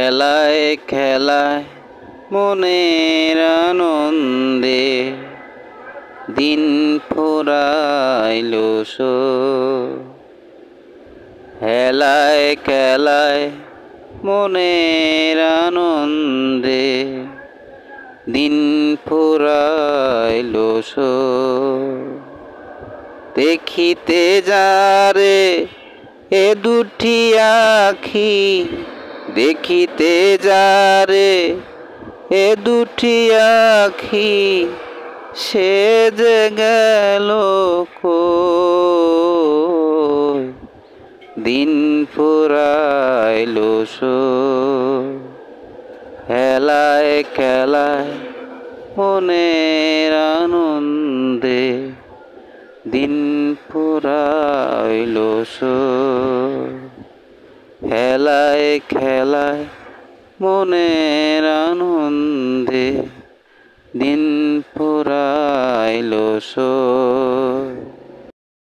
খেলায় খেলায় মনের আনন্দে দিন ফুরাইল হেলায় খেলায় মনের আনন্দে দিন ফুরাইল দেখিতে যারে এ দুটি আখি দেখিতে যারে এ দুটি আখি সে যে গেল কই দিন ফুরাইল খেলায় খেলায় মনের আনন্দে দিন ফুরাইল খেলায় খেলায় মনের আনন্দে দিন ফুরাইল